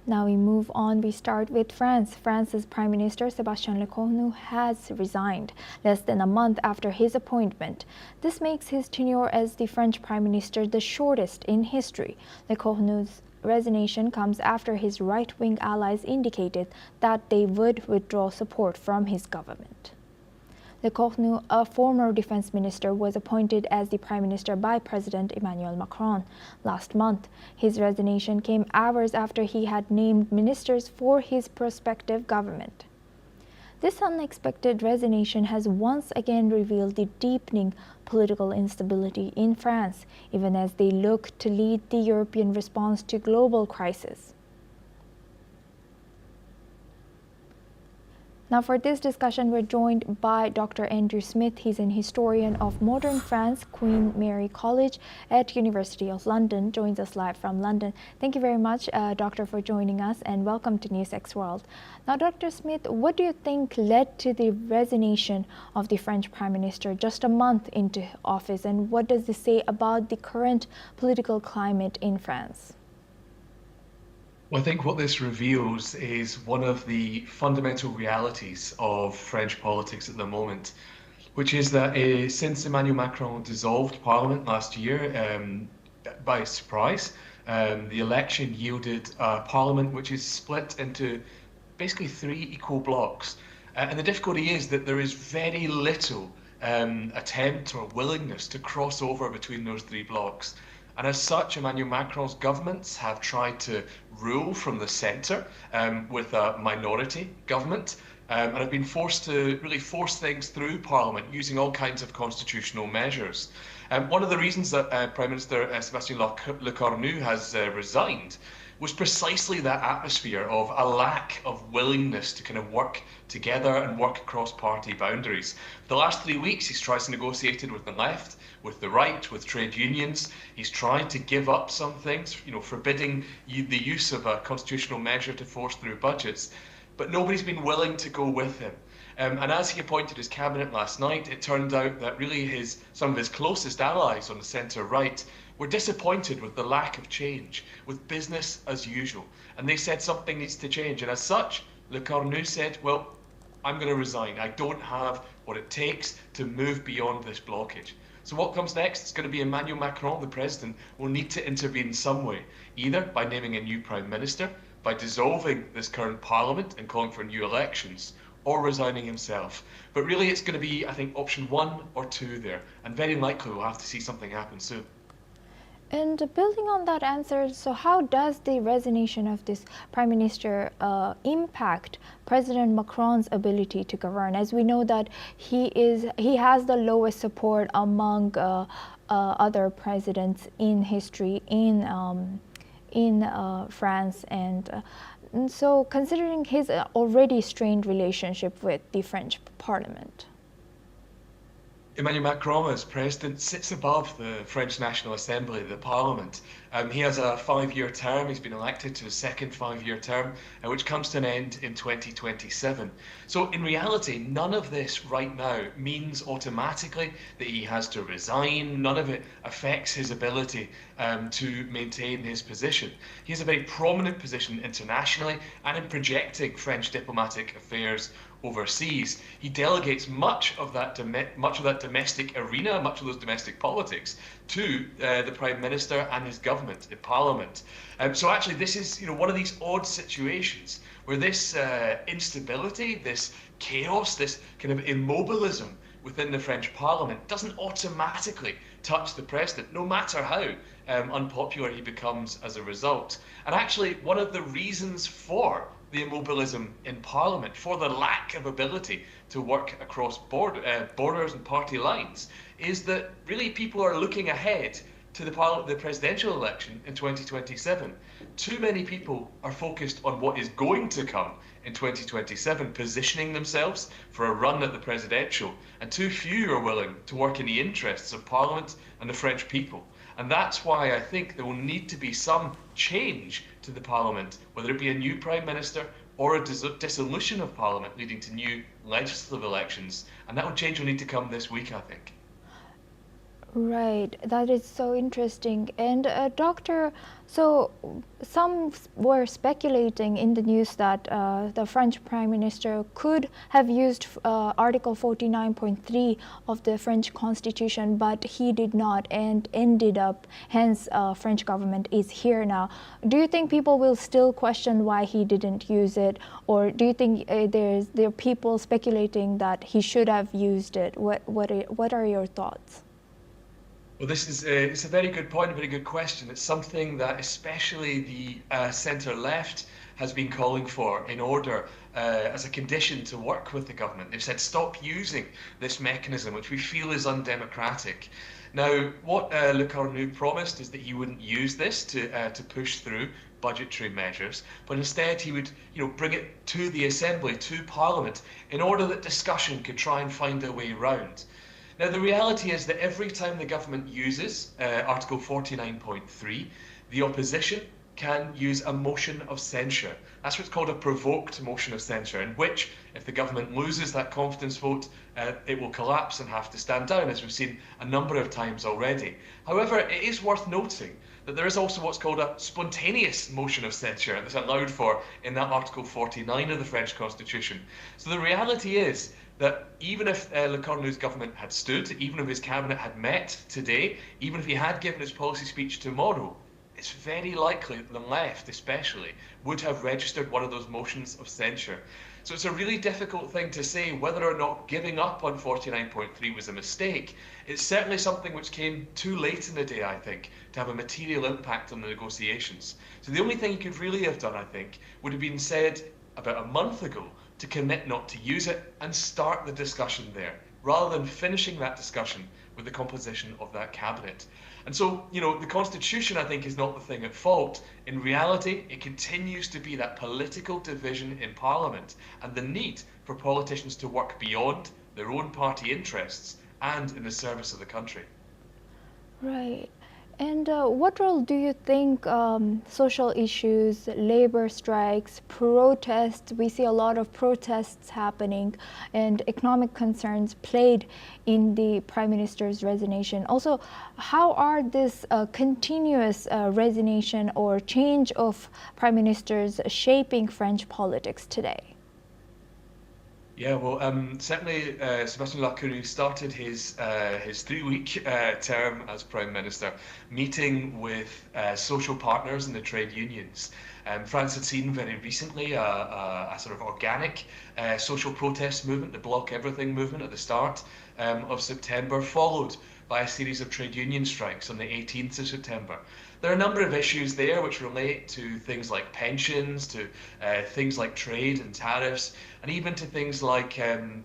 Now we move on. We start with France. France's Prime Minister Sébastien Lecornu has resigned less than a month after his appointment. This makes his tenure as the French Prime Minister the shortest in history. Lecornu's resignation comes after his right-wing allies indicated that they would withdraw support from his government. Lecornu, a former defense minister, was appointed as the prime minister by President Emmanuel Macron last month. His resignation came hours after he had named ministers for his prospective government. This unexpected resignation has once again revealed the deepening political instability in France, even as they look to lead the European response to global crisis. Now for this discussion, we're joined by Dr. Andrew Smith. He's an historian of modern France, Queen Mary College at University of London, joins us live from London. Thank you very much, Doctor, for joining us, and welcome to NewsX World. Now, Dr. Smith, what do you think led to the resignation of the French Prime Minister just a month into office, and what does this say about the current political climate in France? Well, I think what this reveals is one of the fundamental realities of French politics at the moment, which is that since Emmanuel Macron dissolved Parliament last year by surprise, the election yielded a Parliament which is split into basically three equal blocks. And the difficulty is that there is very little attempt or willingness to cross over between those three blocks. And as such, Emmanuel Macron's governments have tried to rule from the centre with a minority government and have been forced to really force things through Parliament using all kinds of constitutional measures. One of the reasons that Prime Minister Sébastien Lecornu has resigned was precisely that atmosphere of a lack of willingness to kind of work together and work across party boundaries. For the last 3 weeks, he's tried to negotiate with the left, with the right, with trade unions. He's tried to give up some things, forbidding the use of a constitutional measure to force through budgets, but nobody's been willing to go with him. And as he appointed his cabinet last night, it turned out that really some of his closest allies on the centre-right were disappointed with the lack of change, with business as usual. And they said something needs to change. And as such, Lecornu said, well, I'm going to resign. I don't have what it takes to move beyond this blockage. So what comes next? It's going to be Emmanuel Macron, the president, will need to intervene some way, either by naming a new prime minister, by dissolving this current parliament and calling for new elections, or resigning himself. But really it's going to be, I think, option 1 or 2 there. And very likely we'll have to see something happen soon. And building on that answer, so how does the resignation of this prime minister impact President Macron's ability to govern? As we know that he has the lowest support among other presidents in history in France, and so considering his already strained relationship with the French Parliament. Emmanuel Macron, as president, sits above the French National Assembly, the Parliament. He has a 5-year term. He's been elected to a second 5-year term, which comes to an end in 2027. So in reality, none of this right now means automatically that he has to resign. None of it affects his ability to maintain his position. He has a very prominent position internationally and in projecting French diplomatic affairs overseas. He delegates much of that domestic arena, much of those domestic politics, to the Prime Minister and his government, the Parliament. So actually this is one of these odd situations where this instability, this chaos, this kind of immobilism within the French Parliament doesn't automatically touch the president, no matter how unpopular he becomes as a result. And actually one of the reasons for the immobilism in Parliament, for the lack of ability to work across borders and party lines, is that really people are looking ahead to the presidential election in 2027. Too many people are focused on what is going to come in 2027, positioning themselves for a run at the presidential, and too few are willing to work in the interests of Parliament and the French people. And that's why I think there will need to be some change to the Parliament, whether it be a new Prime Minister or a dissolution of Parliament leading to new legislative elections. And that change will need to come this week, I think. Right, that is so interesting. And doctor, so some were speculating in the news that the French Prime Minister could have used Article 49.3 of the French Constitution, but he did not and ended up, hence French government is here now. Do you think people will still question why he didn't use it? Or do you think there are people speculating that he should have used it? What are your thoughts? Well, this is it's a very good point, a very good question. It's something that especially the centre left has been calling for in order as a condition to work with the government. They've said stop using this mechanism, which we feel is undemocratic. Now, what Lecornu promised is that he wouldn't use this to push through budgetary measures, but instead he would, bring it to the Assembly, to Parliament, in order that discussion could try and find a way round. Now, the reality is that every time the government uses Article 49.3, the opposition can use a motion of censure. That's what's called a provoked motion of censure, in which, if the government loses that confidence vote, it will collapse and have to stand down, as we've seen a number of times already. However, it is worth noting that there is also what's called a spontaneous motion of censure that's allowed for in that Article 49 of the French Constitution. So the reality is that even if Lecornu's government had stood, even if his cabinet had met today, even if he had given his policy speech tomorrow, it's very likely that the left especially would have registered one of those motions of censure. So it's a really difficult thing to say whether or not giving up on 49.3 was a mistake. It's certainly something which came too late in the day, I think, to have a material impact on the negotiations. So the only thing he could really have done, I think, would have been said about a month ago to commit not to use it and start the discussion there, rather than finishing that discussion with the composition of that cabinet. And so, the Constitution, I think, is not the thing at fault. In reality, it continues to be that political division in Parliament and the need for politicians to work beyond their own party interests and in the service of the country. Right. And what role do you think social issues, labor strikes, protests, we see a lot of protests happening, and economic concerns played in the Prime Minister's resignation? Also, how are this continuous resignation or change of Prime Ministers shaping French politics today? Yeah, well, certainly Sébastien Lecornu started his 3-week term as Prime Minister, meeting with social partners and the trade unions. France had seen very recently a sort of organic social protest movement, the Block Everything movement at the start of September, followed by a series of trade union strikes on the 18th of September. There are a number of issues there which relate to things like pensions, to things like trade and tariffs, and even to things like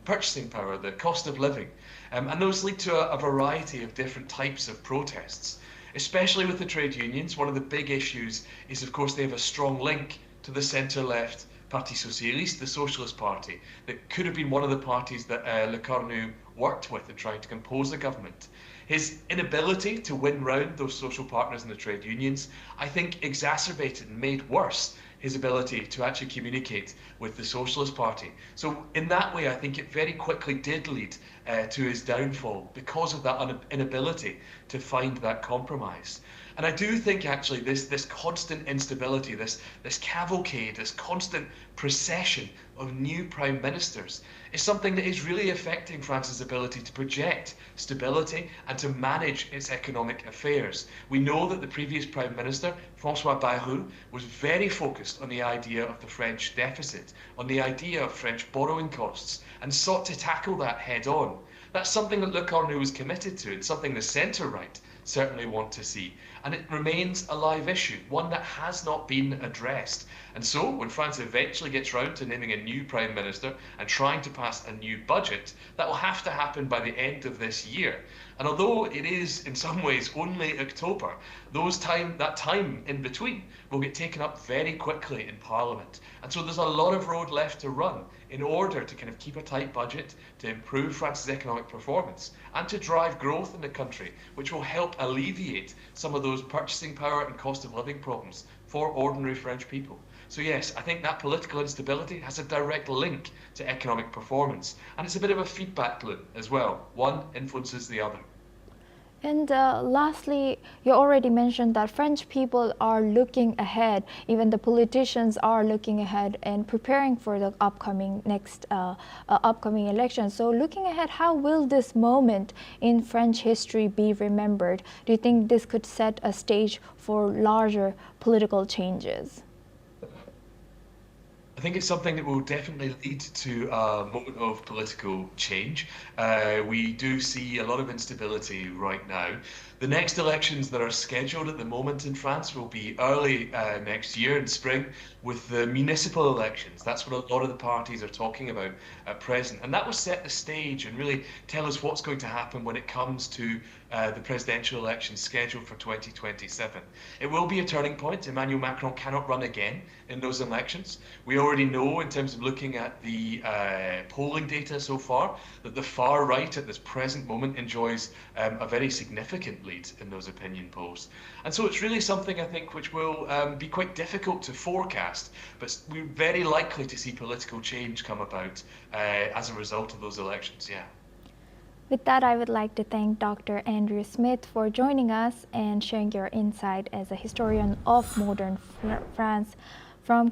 purchasing power, the cost of living. And those lead to a variety of different types of protests. Especially with the trade unions, one of the big issues is, of course, they have a strong link to the centre-left Parti Socialiste, the Socialist Party, that could have been one of the parties that Lecornu worked with in trying to compose the government. His inability to win round those social partners in the trade unions, I think, exacerbated and made worse his ability to actually communicate with the Socialist Party. So in that way, I think it very quickly did lead to his downfall because of that inability to find that compromise. And I do think actually this constant instability, this cavalcade, this constant procession of new prime ministers is something that is really affecting France's ability to project stability and to manage its economic affairs. We know that the previous prime minister, François Bayrou, was very focused on the idea of the French deficit, on the idea of French borrowing costs, and sought to tackle that head on. That's something that Lecornu was committed to. It's something the centre-right certainly want to see. And it remains a live issue, one that has not been addressed. And so, when France eventually gets round to naming a new Prime Minister and trying to pass a new budget, that will have to happen by the end of this year. And although it is in some ways only October, that time in between will get taken up very quickly in Parliament. And so there's a lot of road left to run in order to kind of keep a tight budget, to improve France's economic performance, and to drive growth in the country, which will help alleviate some of those purchasing power and cost of living problems for ordinary French people. So yes, I think that political instability has a direct link to economic performance, and it's a bit of a feedback loop as well. One influences the other. And lastly, you already mentioned that French people are looking ahead. Even the politicians are looking ahead and preparing for the upcoming election. So, looking ahead, how will this moment in French history be remembered? Do you think this could set a stage for larger political changes? I think it's something that will definitely lead to a moment of political change. We do see a lot of instability right now. The next elections that are scheduled at the moment in France will be early next year in spring with the municipal elections. That's what a lot of the parties are talking about at present. And that will set the stage and really tell us what's going to happen when it comes to the presidential election scheduled for 2027. It will be a turning point. Emmanuel Macron cannot run again in those elections. We already know, in terms of looking at the polling data so far, that the far right at this present moment enjoys a very significant lead in those opinion polls. And so it's really something, I think, which will be quite difficult to forecast, but we're very likely to see political change come about as a result of those elections, yeah. With that, I would like to thank Dr. Andrew Smith for joining us and sharing your insight as a historian of modern France from